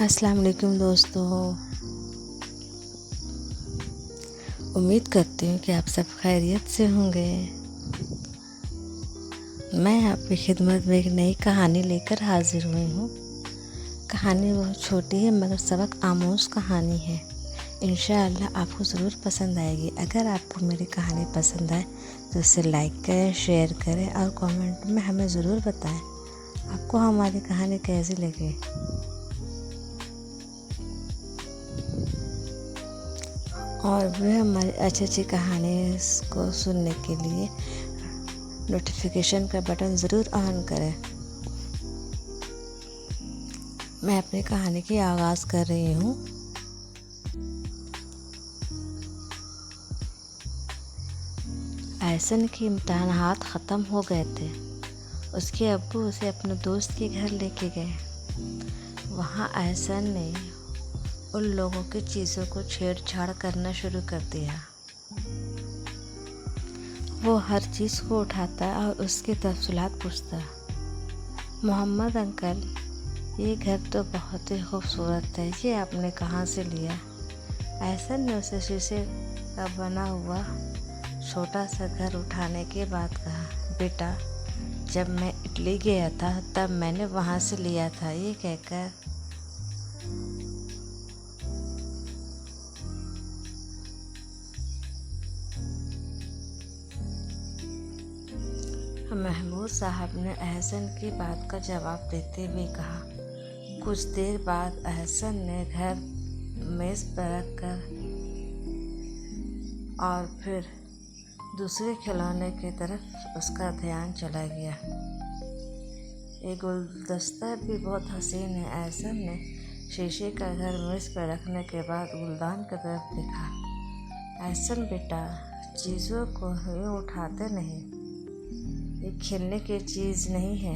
अस्सलाम वालेकुम दोस्तों। उम्मीद करती हूँ कि आप सब खैरियत से होंगे। मैं आपकी खिदमत में एक नई कहानी लेकर हाजिर हुई हूँ। कहानी बहुत छोटी है मगर सबक आमोज़ कहानी है। इंशाअल्लाह आपको ज़रूर पसंद आएगी। अगर आपको मेरी कहानी पसंद आए तो इसे लाइक करें, शेयर करें और कमेंट में हमें ज़रूर बताएं आपको हमारी कहानी कैसी लगी। और भी हमारी अच्छी अच्छी कहानी को सुनने के लिए नोटिफिकेशन का बटन ज़रूर ऑन करें। मैं अपनी कहानी की आगाज़ कर रही हूँ। एहसन के इम्तहानात ख़त्म हो गए थे। उसके अब्बू उसे अपने दोस्त के घर लेके गए। वहाँ एहसन ने उन लोगों की चीज़ों को छेड़छाड़ करना शुरू कर दिया। वो हर चीज़ को उठाता और उसकी तफसीलात पूछता। मोहम्मद अंकल, ये घर तो बहुत ही खूबसूरत है, ये आपने कहाँ से लिया? एहसन ने उसे शीशे का बना हुआ छोटा सा घर उठाने के बाद कहा, बेटा, जब मैं इटली गया था तब मैंने वहाँ से लिया था। ये कहकर महमूद साहब ने एहसन की बात का जवाब देते हुए कहा। कुछ देर बाद एहसन ने घर मेज़ पर रख कर और फिर दूसरे खिलौने की तरफ उसका ध्यान चला गया। ये गुलदस्ता भी बहुत हसीन है। एहसन ने शीशे का घर मेज़ पर रखने के बाद गुलदान की तरफ देखा। एहसन, बेटा, चीज़ों को यूँ उठाते नहीं, ये खेलने की चीज़ नहीं है,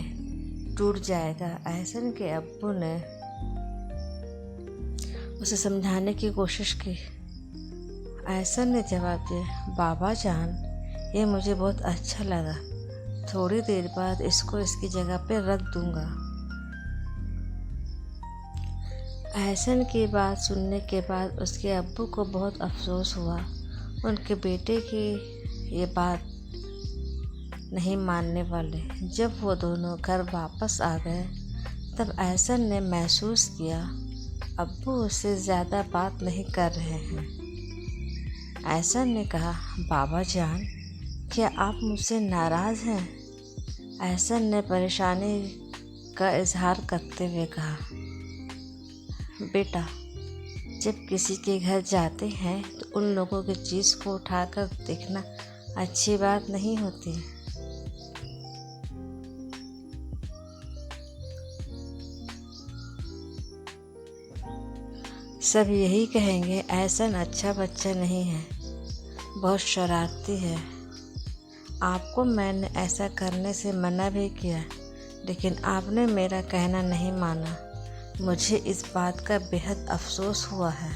टूट जाएगा। एहसन के अब्बू ने उसे समझाने की कोशिश की। एहसन ने जवाब दिया, बाबा जान, ये मुझे बहुत अच्छा लगा, थोड़ी देर बाद इसको इसकी जगह पे रख दूंगा। एहसन की बात सुनने के बाद उसके अब्बू को बहुत अफसोस हुआ। उनके बेटे की ये बात नहीं मानने वाले। जब वो दोनों घर वापस आ गए तब एहसन ने महसूस किया अब्बू उससे ज़्यादा बात नहीं कर रहे हैं। एहसन ने कहा, बाबा जान, क्या आप मुझसे नाराज़ हैं? एहसन ने परेशानी का इजहार करते हुए कहा, बेटा, जब किसी के घर जाते हैं तो उन लोगों की चीज़ को उठाकर देखना अच्छी बात नहीं होती। सब यही कहेंगे एहसन अच्छा बच्चा नहीं है, बहुत शरारती है। आपको मैंने ऐसा करने से मना भी किया, लेकिन आपने मेरा कहना नहीं माना। मुझे इस बात का बेहद अफसोस हुआ है।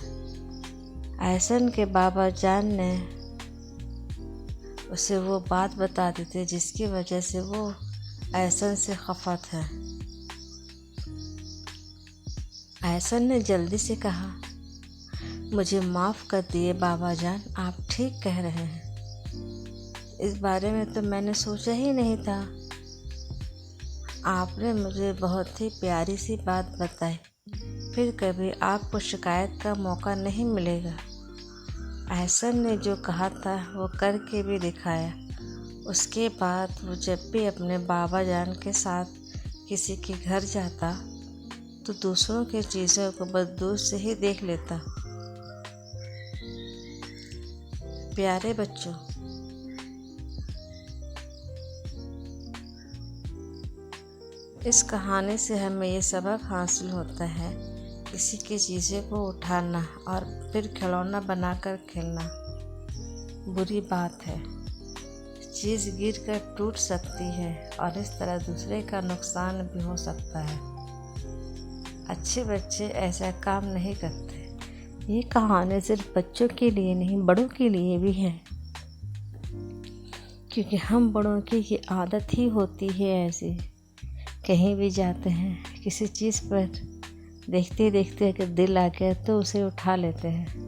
एहसन के बाबा जान ने उसे वो बात बता दी थी जिसकी वजह से वो एहसन से खफा था। एहसन ने जल्दी से कहा, मुझे माफ़ कर दिए बाबा जान, आप ठीक कह रहे हैं। इस बारे में तो मैंने सोचा ही नहीं था। आपने मुझे बहुत ही प्यारी सी बात बताई, फिर कभी आपको शिकायत का मौका नहीं मिलेगा। एहसन ने जो कहा था वो करके भी दिखाया। उसके बाद वो जब भी अपने बाबा जान के साथ किसी के घर जाता तो दूसरों की चीज़ों को बस दूर से ही देख लेता। प्यारे बच्चों, इस कहानी से हमें ये सबक हासिल होता है, किसी की चीज़ों को उठाना और फिर खिलौना बनाकर खेलना बुरी बात है। चीज़ गिर कर टूट सकती है और इस तरह दूसरे का नुकसान भी हो सकता है। अच्छे बच्चे ऐसा काम नहीं करते। ये कहानी सिर्फ बच्चों के लिए नहीं, बड़ों के लिए भी है, क्योंकि हम बड़ों की ये आदत ही होती है ऐसी। कहीं भी जाते हैं, किसी चीज़ पर देखते देखते अगर दिल आ गया तो उसे उठा लेते हैं।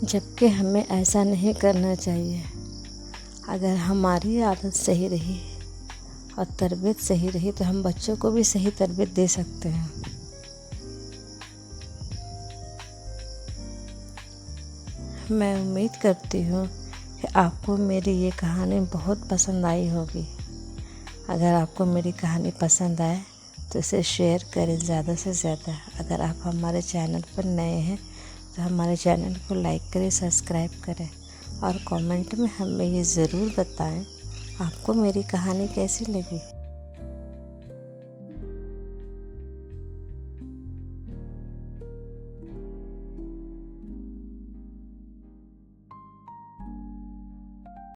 जबकि हमें ऐसा नहीं करना चाहिए। अगर हमारी आदत सही रही और तरबियत सही रही तो हम बच्चों को भी सही तरबियत दे सकते हैं। मैं उम्मीद करती हूँ कि आपको मेरी ये कहानी बहुत पसंद आई होगी। अगर आपको मेरी कहानी पसंद आए तो इसे शेयर करें ज़्यादा से ज़्यादा। अगर आप हमारे चैनल पर नए हैं तो हमारे चैनल को लाइक करें, सब्सक्राइब करें और कमेंट में हमें ये ज़रूर बताएं आपको मेरी कहानी कैसी लगी।